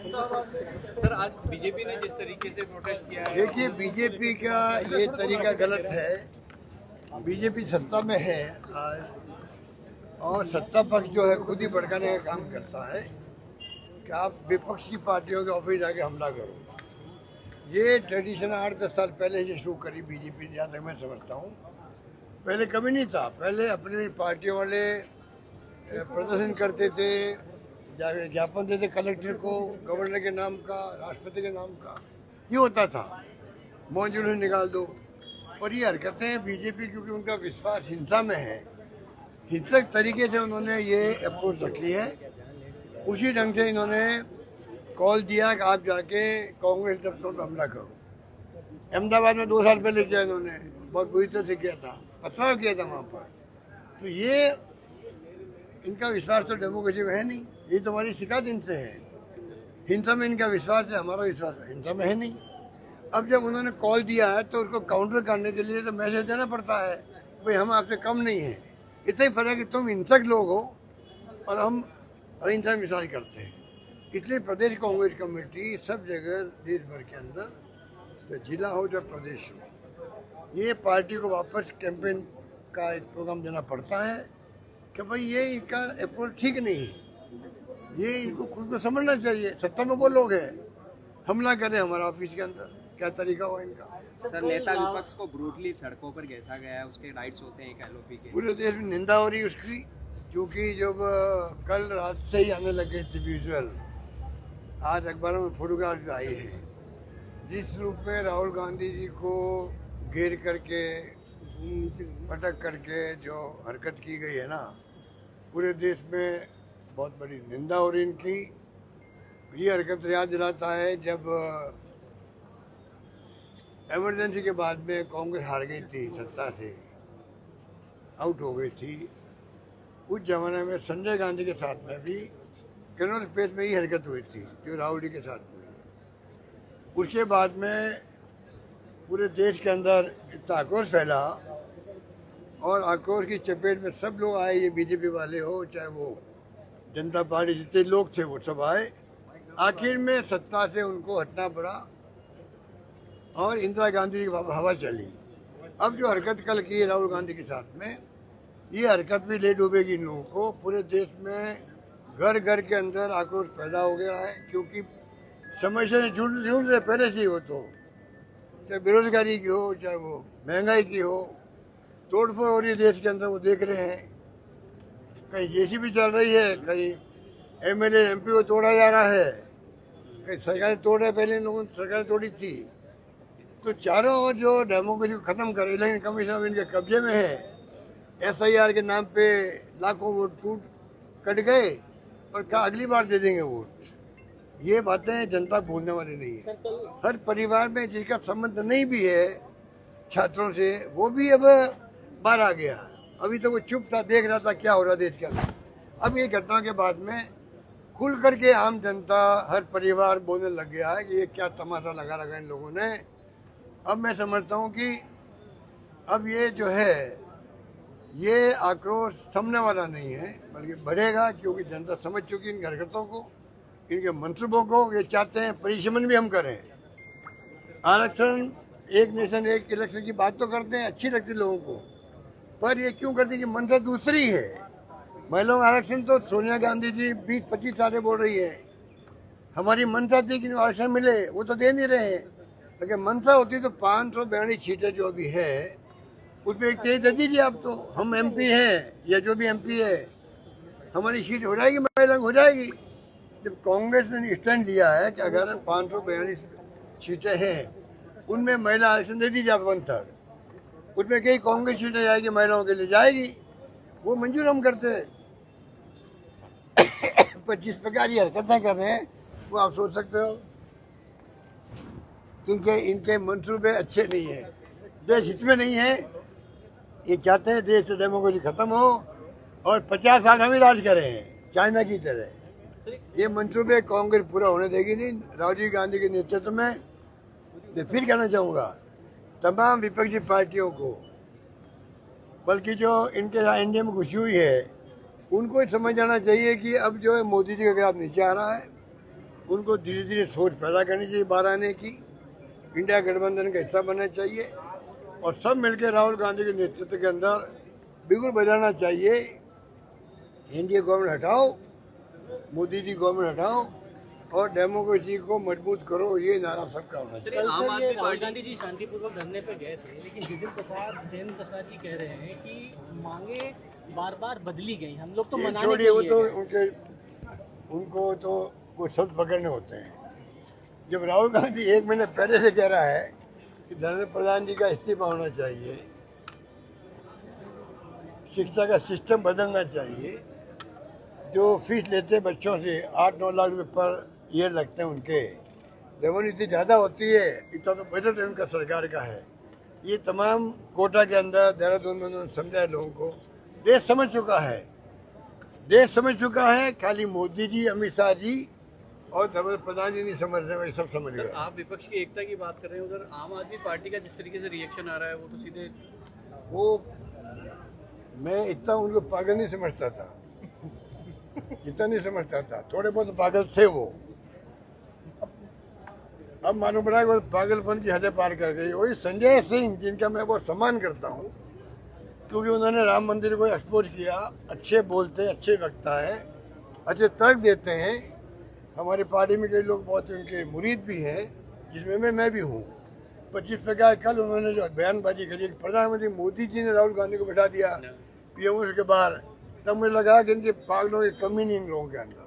Sir, आज BJP ने जिस तरीके से प्रोटेस्ट किया है, देखिए बीजेपी का ये तरीका गलत है। बीजेपी सत्ता में है आज, और सत्ता पक्ष जो है खुद ही भड़काने का काम करता है कि आप विपक्ष की पार्टियों के ऑफिस जाके हमला करो। ये ट्रेडिशन 8-10 साल पहले से शुरू करी बीजेपी, जहाँ तक मैं समझता हूँ। पहले कभी नहीं था। पहले अपनी पार्टियों वाले प्रदर्शन करते थे, ज्ञापन देते कलेक्टर को, गवर्नर के नाम का, राष्ट्रपति के नाम का, ये होता था। मौन जुलूस निकाल दो। और ये हरकतें बीजेपी, क्योंकि उनका विश्वास हिंसा में है, हिंसक तरीके से उन्होंने ये अप्रोच रखी है। उसी ढंग से इन्होंने कॉल दिया कि आप जाके कांग्रेस दफ्तर पर हमला करो। अहमदाबाद में 2 साल पहले किया इन्होंने, बहुत बुरी तरह से किया था, पथराव किया था वहाँ पर। तो ये इनका विश्वास तो डेमोक्रेसी में है नहीं। ये तो हमारी शिकायत इनसे है। हिंसा में इनका विश्वास है, हमारा विश्वास है हिंसा में है नहीं। अब जब उन्होंने कॉल दिया है तो उसको काउंटर करने के लिए तो मैसेज देना पड़ता है, भाई हम आपसे कम नहीं हैं। इतना ही फर्क है कि तुम हिंसक लोग हो और हम अहिंसा में विश्वास करते हैं। इसलिए प्रदेश कांग्रेस कमेटी सब जगह देश भर के अंदर, चाहे जिला हो चाहे प्रदेश हो, ये पार्टी को वापस कैंपेन का एक प्रोग्राम देना पड़ता है कि भाई ये इनका अप्रोच ठीक नहीं है। ये इनको खुद को समझना चाहिए। सत्ता में वो लोग हैं, हमला करें हमारा ऑफिस के अंदर, क्या तरीका हुआ इनका। सर, नेता विपक्ष को ब्रूटली सड़कों पर घेसा गया है, उसके राइट्स होते हैं एलओपी के। पूरे देश में निंदा हो रही है उसकी, क्योंकि जब कल रात से ही आने लगे थे विजुअल, आज अखबारों में फोटोग्राफ आई है, जिस रूप में राहुल गांधी जी को घेर करके पटक करके जो हरकत की गई है ना, पूरे देश में बहुत बड़ी निंदा हो रही इनकी। ये हरकत याद दिलाता है जब इमरजेंसी के बाद में कांग्रेस हार गई थी, सत्ता से आउट हो गई थी। उस जमाने में संजय गांधी के साथ में भी कन्नौज स्पेस में ही हरकत हुई थी जो राहुल जी के साथ हुई। उसके बाद में पूरे देश के अंदर इतना आक्रोश फैला, और आक्रोश की चपेट में सब लोग आए, ये बीजेपी वाले हो चाहे वो जनता पार्टी, जितने लोग थे वो सब आए। आखिर में सत्ता से उनको हटना पड़ा और इंदिरा गांधी की हवा चली। अब जो हरकत कल की है राहुल गांधी के साथ में, ये हरकत भी ले डूबेगी इन लोगों को। पूरे देश में घर घर के अंदर आक्रोश पैदा हो गया है, क्योंकि समस्या से जुड़ रहे पहले से ही हो, तो चाहे बेरोजगारी की हो चाहे वो महंगाई की हो, तोड़फोड़ हो रही है देश के अंदर, वो देख रहे हैं। कहीं जेसीबी चल रही है, कहीं एमएलए एमपी को तोड़ा जा रहा है, कहीं सरकारें तोड़ रहे, पहले इन लोगों ने सरकारें तोड़ी थी। तो चारों ओर जो डेमोक्रेसी को खत्म करे, इलेक्शन कमीशन अब इनके कब्जे में है। एसआईआर के नाम पे लाखों वोट कट गए और कहा अगली बार दे देंगे वोट। ये बातें जनता भूलने वाली नहीं है। हर परिवार में जिसका संबंध नहीं भी है छात्रों से, वो भी अब बाहर आ गया। अभी तो वो चुप था, देख रहा था क्या हो रहा देश के अंदर। अब ये घटना के बाद में खुल करके आम जनता, हर परिवार बोलने लग गया है कि ये क्या तमाशा लगा रखा इन लोगों ने। अब मैं समझता हूँ कि अब ये जो है, ये आक्रोश थमने वाला नहीं है, बल्कि बढ़ेगा, क्योंकि जनता समझ चुकी इन हरकतों को, इनके मंसूबों को। ये चाहते हैं परिश्रम भी हम करें। आरक्षण, एक नेशन एक इलेक्शन की बात तो करते हैं, अच्छी लगती है लोगों को, पर ये क्यों करते हैं कि मंशा दूसरी है। महिलाओं का आरक्षण तो सोनिया गांधी जी 20-25 साल से बोल रही है। हमारी मंशा थी कि आरक्षण मिले, वो तो दे नहीं रहे हैं। अगर मंशा होती तो 542 सीटें जो अभी है उसमें एक तेज दे दीजिए आप, तो हम एमपी हैं या जो भी एमपी है, हमारी सीट हो जाएगी, महिला हो जाएगी। जब कांग्रेस ने स्टैंड लिया है कि अगर 542 सीटें हैं उनमें महिला आरक्षण दे दीजिए आप 1/3, उसमें कई कांग्रेस सीटें जाएगी महिलाओं के लिए जाएगी, वो मंजूर हम करते हैं। पर जिस प्रकार ये हरकतें कर रहे हैं वो आप सोच सकते हो, क्योंकि इनके मंसूबे अच्छे नहीं है, देश हित में नहीं है। ये चाहते हैं देश से डेमोक्रेसी खत्म हो और 50 साल हम ही राज करें चाइना की तरह। ये मंसूबे कांग्रेस पूरा होने देगी नहीं। राजीव गांधी के नेतृत्व में, मैं फिर कहना चाहूँगा तमाम विपक्षी पार्टियों को, बल्कि जो इनके साथ एनडीए में घुसी हुई है, उनको समझ जाना चाहिए कि अब जो है मोदी जी का ग्राफ नीचे आ रहा है। उनको धीरे धीरे सोच पैदा करनी चाहिए बाहर आने की, इंडिया गठबंधन का हिस्सा बनना चाहिए और सब मिलकर राहुल गांधी के नेतृत्व के अंदर बिल्कुल बदलना चाहिए। एनडीए गवर्नमेंट हटाओ, मोदी जी गवर्नमेंट हटाओ और डेमोक्रेसी को मजबूत करो, ये नारा सबका होना चाहिए। चलिए, आम आदमी राहुल पार्टी गांधी जी शांतिपूर्वक धरने पे गए थे, लेकिन देवेंद्र प्रसाद जी कह रहे हैं कि मांगे बार बार बदली गई, हम लोग तो ये मनाने छोड़िए, वो के तो लिए उनको तो कुछ शब्द पकड़ने होते हैं। जब राहुल गांधी 1 महीने पहले से कह रहा है कि धर्मेंद्र प्रधान जी का इस्तीफा होना चाहिए, शिक्षा का सिस्टम बदलना चाहिए, जो फीस लेते हैं बच्चों से 8-9 लाख रुपए पर ईयर लगते हैं, उनके रेवेन्यू इतनी ज़्यादा होती है, इतना तो बजट उनका सरकार का है। ये तमाम कोटा के अंदर देहरादून में उन्होंने समझाया लोगों को। देश समझ चुका है, देश समझ चुका है, खाली मोदी जी, अमित शाह जी और धर्मेंद्र प्रधान जी नहीं समझ रहे, वही सब समझ सर, गए। आप विपक्ष की एकता की बात कर रहे हैं, उधर आम आदमी पार्टी का जिस तरीके से रिएक्शन आ रहा है वो तो सीधे वो मैं इतना उनको पागल नहीं समझता था, इतना नहीं समझता था, थोड़े बहुत पागल थे वो। अब मालूम पड़ा कि वो पागलपन की हदें पार कर गई। वही संजय सिंह, जिनका मैं बहुत सम्मान करता हूँ, क्योंकि उन्होंने राम मंदिर को एक्सपोज किया, अच्छे बोलते हैं, अच्छे वक्ता है, अच्छे तर्क देते हैं। हमारी पार्टी में कई लोग बहुत उनके मुरीद भी हैं, जिसमें मैं भी हूँ। पर जिस प्रकार कल उन्होंने जो बयानबाजी करी, प्रधानमंत्री मोदी जी ने राहुल गांधी को बैठा दिया पीएम के बाहर, तब मुझे लगा कि इनके पागलों की कमी नहीं इन लोगों के अंदर।